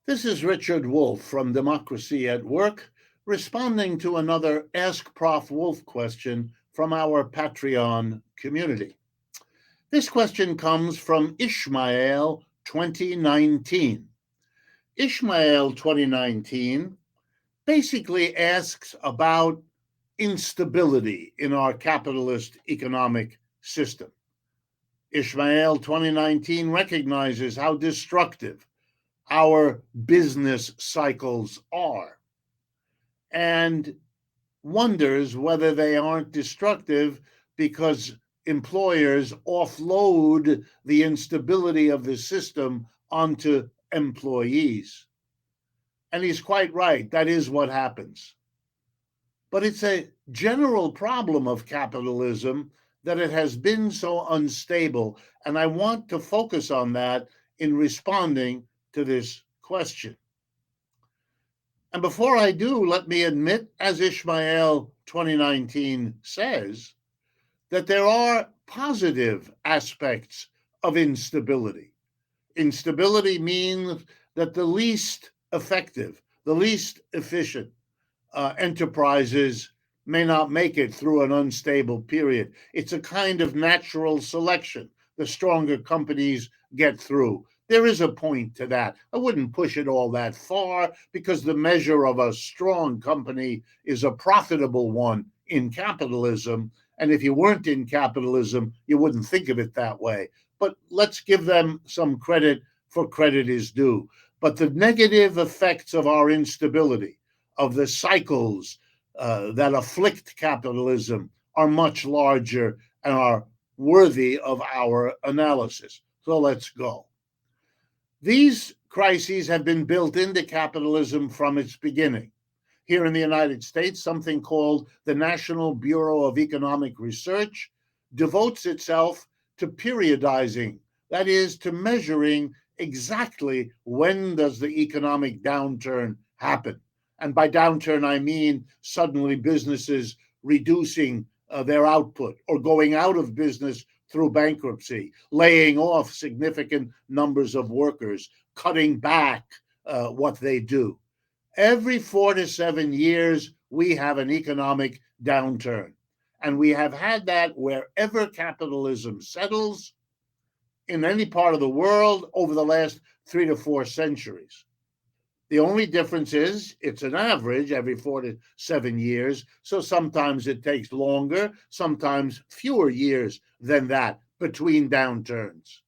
This is Richard Wolff from Democracy at Work, responding to another Ask Prof. Wolff question from our Patreon community. This question comes from Ishmael 2019. Ishmael 2019 basically asks about instability in our capitalist economic system. Ishmael 2019 recognizes how destructive our business cycles are and wonders whether they aren't destructive because employers offload the instability of the system onto employees. And he's quite right. That is what happens. But it's a general problem of capitalism that it has been so unstable. And I want to focus on that in responding to this question. And before I do, let me admit, as Ishmael 2019 says, that there are positive aspects of instability. Instability means that the least effective, the least efficient enterprises may not make it through an unstable period. It's a kind of natural selection. The stronger companies get through. There is a point to that. I wouldn't push it all that far because the measure of a strong company is a profitable one in capitalism. And if you weren't in capitalism, you wouldn't think of it that way. But let's give them some credit for credit is due. But the negative effects of our instability, of the cycles that afflict capitalism, are much larger and are worthy of our analysis. So let's go. These crises have been built into capitalism from its beginning. Here in the United States, something called the National Bureau of Economic Research devotes itself to periodizing, that is, to measuring exactly when does the economic downturn happen. And by downturn, I mean suddenly businesses reducing their output or going out of business through bankruptcy, laying off significant numbers of workers, cutting back what they do. Every 4 to 7 years, we have an economic downturn. And we have had that wherever capitalism settles in any part of the world over the last 3 to 4 centuries. The only difference is it's an average every 4 to 7 years. So sometimes it takes longer, sometimes fewer years than that between downturns.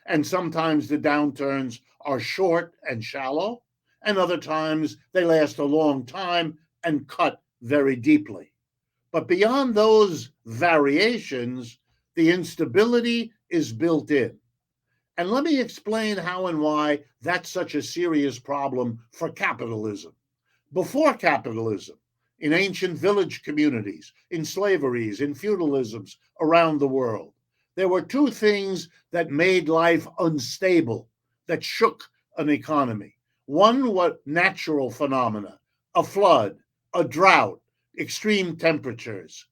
And sometimes the downturns are short and shallow, and other times they last a long time and cut very deeply. But beyond those variations, the instability is built in. And let me explain how and why that's such a serious problem for capitalism. Before capitalism, in ancient village communities, in slaveries, in feudalisms around the world, there were two things that made life unstable, that shook an economy. One was natural phenomena, a flood, a drought, extreme temperatures.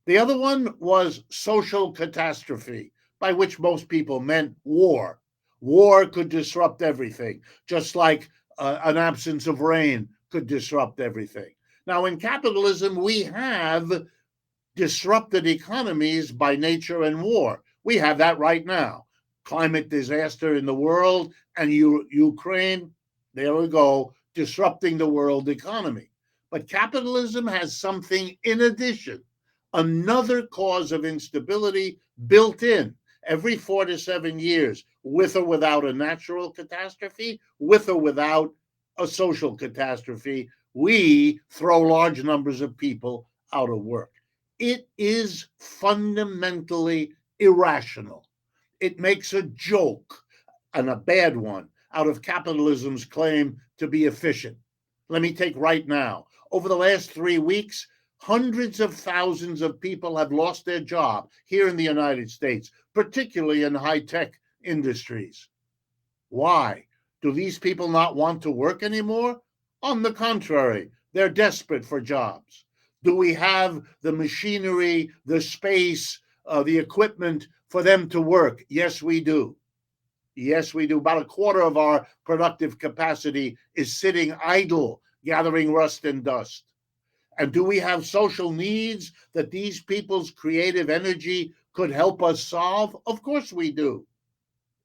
The other one was social catastrophe, by which most people meant war. War could disrupt everything, just like an absence of rain could disrupt everything. Now, in capitalism, we have disrupted economies by nature and war. We have that right now. Climate disaster in the world and Ukraine, there we go, disrupting the world economy. But capitalism has something in addition, another cause of instability built in every 4 to 7 years, with or without a natural catastrophe, with or without a social catastrophe. We throw large numbers of people out of work. It is fundamentally irrational. It makes a joke, and a bad one, out of capitalism's claim to be efficient. Let me take right now. Over the last 3 weeks, hundreds of thousands of people have lost their job here in the United States, particularly in high-tech industries. Why? Do these people not want to work anymore? On the contrary, they're desperate for jobs. Do we have the machinery, the space, the equipment for them to work? Yes, we do. Yes, we do. About a quarter of our productive capacity is sitting idle, gathering rust and dust. And do we have social needs that these people's creative energy could help us solve? Of course we do.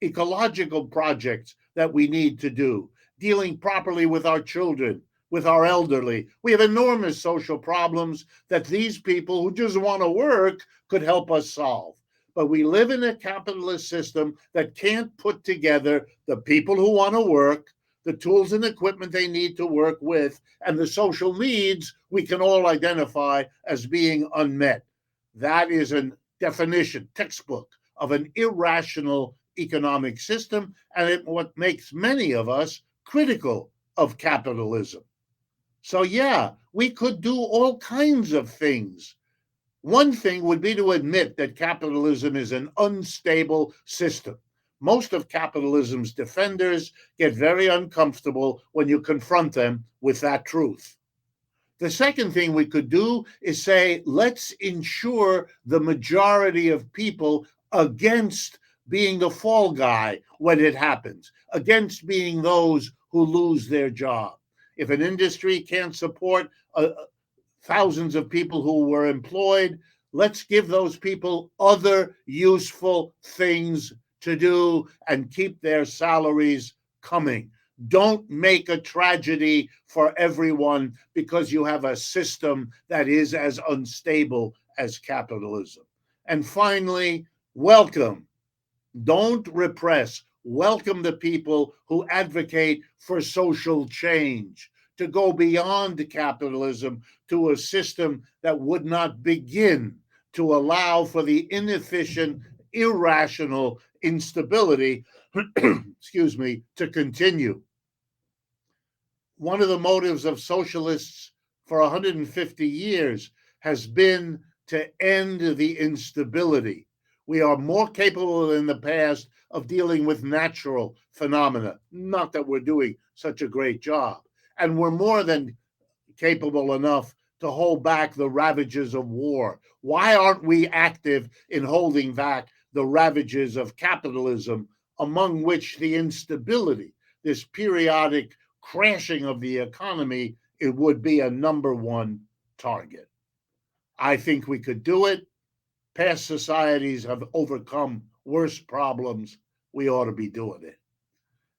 Ecological projects that we need to do, dealing properly with our children, with our elderly. We have enormous social problems that these people who just want to work could help us solve. But we live in a capitalist system that can't put together the people who want to work, the tools and equipment they need to work with, and the social needs we can all identify as being unmet. That is a definition, textbook, of an irrational economic system, and what makes many of us critical of capitalism. So, yeah, we could do all kinds of things. One thing would be to admit that capitalism is an unstable system. Most of capitalism's defenders get very uncomfortable when you confront them with that truth. The second thing we could do is say, let's insure the majority of people against being the fall guy when it happens, against being those who lose their job. If an industry can't support thousands of people who were employed, let's give those people other useful things to do and keep their salaries coming. Don't make a tragedy for everyone because you have a system that is as unstable as capitalism. And finally, welcome. Don't repress. Welcome the people who advocate for social change, to go beyond capitalism to a system that would not begin to allow for the inefficient, irrational instability, excuse me, to continue. One of the motives of socialists for 150 years has been to end the instability. We are more capable than the past of dealing with natural phenomena. Not that we're doing such a great job. And we're more than capable enough to hold back the ravages of war. Why aren't we active in holding back the ravages of capitalism, among which the instability, this periodic crashing of the economy, it would be a number one target? I think we could do it. Past societies have overcome worse problems. We ought to be doing it.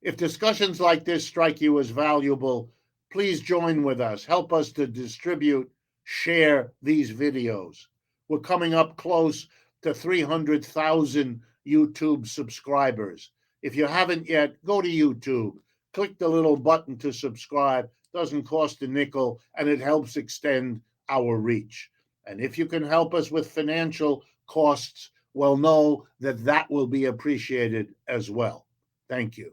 If discussions like this strike you as valuable, please join with us. Help us to distribute, share these videos. We're coming up close to 300,000 YouTube subscribers. If you haven't yet, go to YouTube. Click the little button to subscribe. Doesn't cost a nickel, and it helps extend our reach. And if you can help us with financial costs, well, know that that will be appreciated as well. Thank you.